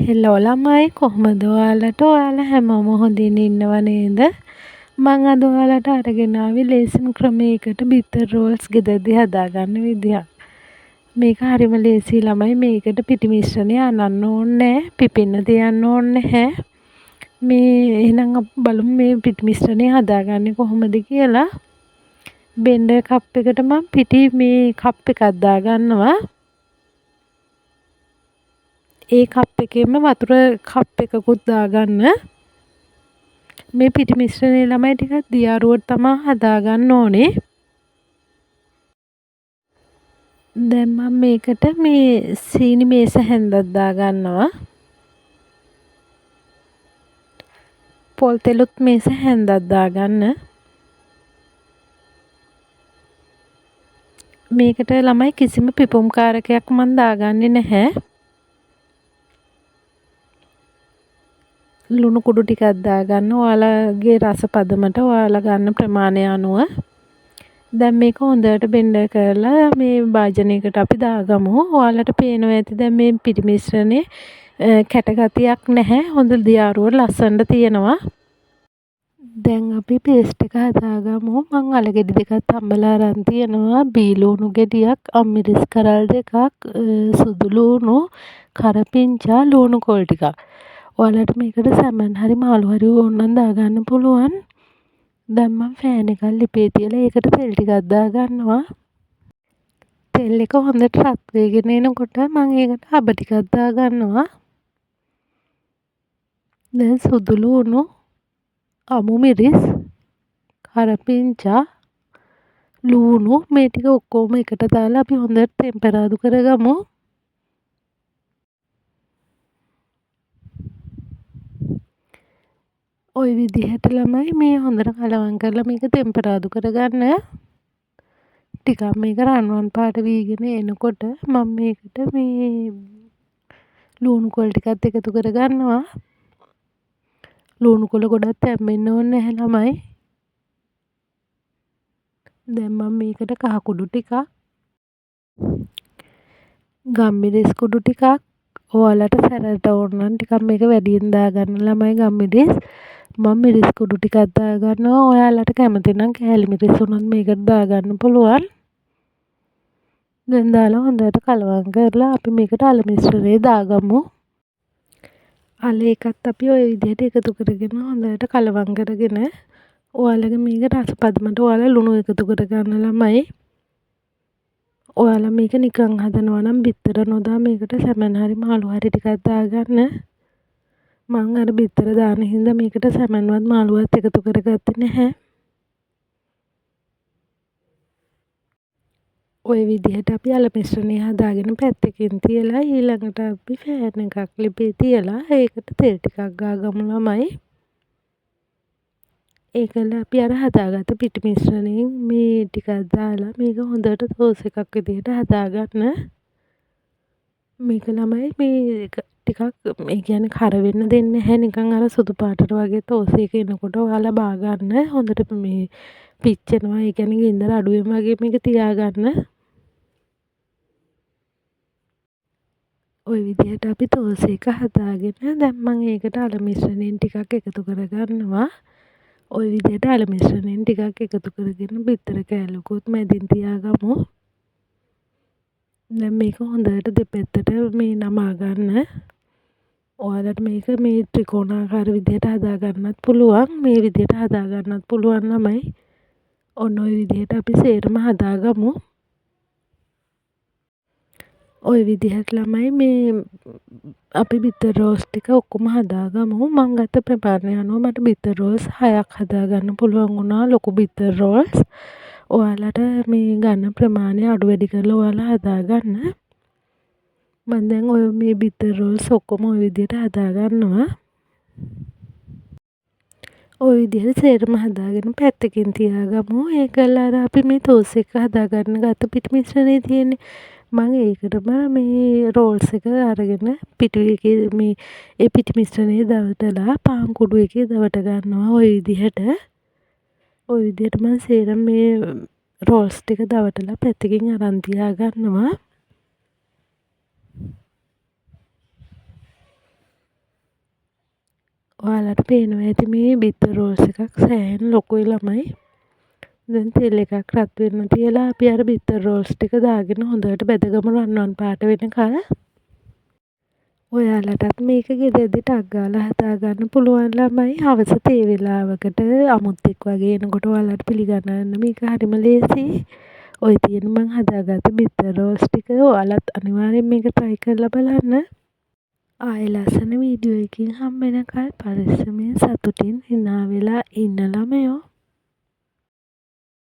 Hello ළමයි කොහොමද ඔයාලා හැමෝම හොඳින් ඉන්නව නේද? මං අද ඔයාලට අරගෙන ආවේ ලේසිම ක්‍රමයකට බිත්තර රෝල්ස් ගෙදරදී හදාගන්න විදියක්. මේක හරිම ලේසියි ළමයි. මේකට පිටි මිශ්‍රණය අනන්න ඕනේ නැහැ. පිපෙන්න තියන්න ඕනේ නැහැ. මේ එහෙනම් අපි බලමු මේ පිටි මිශ්‍රණය හදාගන්නේ කොහොමද කියලා. බෙන්ඩර් කප් එකට මම පිටි මේ කප් එකක් දාගන්නවා. ඒ කප් එකෙම වතුර කප් එකකුත් දාගන්න. මේ පිටි මිශ්‍රණය ළමයි ටිකක් දියාරුවට තමයි හදාගන්න ඕනේ. දැන් මම මේකට මේ සීනි මේස හැන්දක් දාගන්නවා. පොල් තෙලුත් මේස හැන්දක් දාගන්න. මේකට ළමයි කිසිම පිපුම් කාරකයක් මම දාගන්නේ නැහැ. ලුණු කුඩු ටිකක් දාගන්න. ඔයාලගේ රස පදමට ඔයාලා ගන්න ප්‍රමාණය අනුව. දැන් මේක හොඳට බෙන්ඩර් කරලා මේ භාජනයකට අපි දාගමු. ඔයාලට පේනවා ඇති දැන් මේ පිටි මිශ්‍රණේ කැට ගතියක් නැහැ. හොඳ දියාරුව ලස්සනට තියෙනවා. දැන් අපි පේස්ට් එක හදාගමු. මං අල ගෙඩි දෙකක් තම්බලා අරන් තියෙනවා. බීලුණු ගෙඩියක්, අම්මිරිස් කරල් දෙකක්, සුදු ලුණු, කරපිංචා, ලුණු කොල් ටිකක්. ඔයාලට මේකට සැමන් හරි මාළු හරි ඕනනම් දාගන්න පුළුවන්. දැන් මම ෆෑන් එකක් ලිපේ තියලා ඒකට තෙල් ටිකක් දාගන්නවා. තෙල් එක හොඳට රත් වෙගෙන එනකොට මම ඒකට හබ ටිකක් දාගන්නවා. දැන් සුදු ලුණු, අමු මිරිස්, කරපිංචා, ලුණු මේ ටික ඔක්කොම එකට දාලා අපි හොඳට ටෙම්පරාදු කරගමු. ওই විදිහට ළමයි මේ හොඳට කලවම් කරලා මේක ටෙම්පරාදු කරගන්න. ටිකක් මේක රන්වන් පාට වීගෙන එනකොට මම මේකට මේ ලුණු කොළ ටිකත් එකතු කරගන්නවා. ලුණු කොළ ගොඩක් තැම්බෙන්න ඕනේ නැහැ ළමයි. දැන් මම මේකට කහ කුඩු ටිකක්, ගම්මිරිස් කුඩු ටිකක්, ඔයාලට සැරට ඕන නම් ටිකක් මේක වැඩියෙන් දාගන්න ළමයි ගම්මිරිස්. මම මිරිස් කුඩු ටිකක් දාගන්නවා. ඔයාලට කැමති නම් කෑලි මිරිස් උනත් මේකට දාගන්න පුළුවන්. දැන් දාලා හොඳට කලවම් කරලා අපි මේකට අල මිශ්‍රණය දාගමු. අල එකත් අපි ওই විදිහට එකතු කරගෙන හොඳට කලවම් කරගෙන ඔයාලගේ මේක රස පදමට ඔයාලා ලුණු එකතු කරගන්න ළමයි. ඔයාලා මේක නිකන් හදනවා නම් බිත්තර නොදා මේකට සැමන් හරි මාළු හරි ටිකක් දාගන්න. මං අර බිත්තර දාන හින්දා මේකට සැමන්වත් මාළුවත් එකතු කරගත්තේ නැහැ. ওই විදිහට අපි අල මිශ්‍රණය හදාගෙන පැත්තකින් තියලා ඊළඟට අපි ෆෑන් එකක් ලිපේ තියලා ඒකට තෙල් ටිකක් ගාගමු ළමයි. ඒකල අපි අර හදාගත්ත පිටි මිශ්‍රණයෙන් මේ ටිකක් දාලා මේක හොඳට සෝස් එකක් විදිහට හදාගන්න. මේක ළමයි මේ ටිකක් ඒ කියන්නේ කර වෙන්න දෙන්නේ නැහැ. නිකන් අර සුදු පාටට වගේ තෝස් එක එනකොට ඔයාලා බා ගන්න. හොඳට මේ පිච්චෙනවා. ඒ කියන්නේ ගින්දර අඩුවෙන් වගේ මේක තියාගන්න. ওই විදිහට අපි තෝස් එක හදාගෙන දැන් මම ඒකට අල මිශ්‍රණයෙන් ටිකක් එකතු කරගන්නවා. ওই විදිහට අල මිශ්‍රණයෙන් ටිකක් එකතු කරගෙන බිත්තර කෑල්ලකුත් මැදින් තියාගමු. දැන් මේක හොඳට දෙපැත්තට මේ නමා ගන්න. ඔයාලට මේක මේ ත්‍රිකෝණාකාර විදිහට හදා ගන්නත් පුළුවන්. මේ විදිහට හදා ගන්නත් පුළුවන් ළමයි. ඔන්න ඔය විදිහට අපි සේරම හදාගමු. ওই විදිහට ළමයි මේ අපි බිත්තර රෝස් ටික ඔක්කොම හදාගමු. මම ගත්ත ප්‍රමාණය අනුව මට බිත්තර රෝල්ස් 6ක් හදාගන්න පුළුවන් වුණා. ලොකු බිත්තර රෝල්ස්. ඔයාලට මේ ගන්න ප්‍රමාණය අඩු වැඩි කරලා ඔයාලා හදාගන්න. මම දැන් ඔය මේ බිත්තර රෝල්ස් ඔක්කොම ওই විදිහට හදාගන්නවා. ওই විදිහට සේරම හදාගෙන පැත්තකින් තියාගමු. ඒකල අර අපි මේ තෝස් එක හදාගන්න ගත්ත පිටි මිශ්‍රණය තියෙන්නේ. මම ඒකටම මේ රෝල්ස් එක අරගෙන පිටි එකේ මේ ඒ පිටි මිශ්‍රණය දවටලා පාන් කුඩු එකේ දවට ගන්නවා. ওই විදිහට. ওই විදිහට මම සේරම මේ රෝල්ස් ටික දවටලා පැත්තකින් අරන් තියාගන්නවා. ඔයාලට පේනවා ඇති මේ බිත්තර රෝල්ස් එකක් සෑහෙන ලොකුයි ළමයි. දැන් තෙල් එකක් රත් වෙන්න තියලා අපි අර බිත්තර රෝල්ස් ටික දාගෙන හොඳට බෙදගමු රන්වන් පාට වෙනකල්. ඔයාලටත් මේක ගෙදරදී ටක් ගාලා හදාගන්න පුළුවන් ළමයි. හවස තේ වෙලාවකට අමුත්තෙක් වගේ එනකොට ඔයාලට පිළිගන්න මේක හරිම ලේසියි. ඔය තියෙන මං හදාගත්ත බිත්තර රෝල්ස් ටික ඔයාලත් අනිවාර්යෙන් මේක try කරලා බලන්න. ආයෙ ලස්සන වීඩියෝ එකකින් හම්බ වෙනකල් පරිස්සමෙන් සතුටින් hina වෙලා ඉන්න ළමයෝ.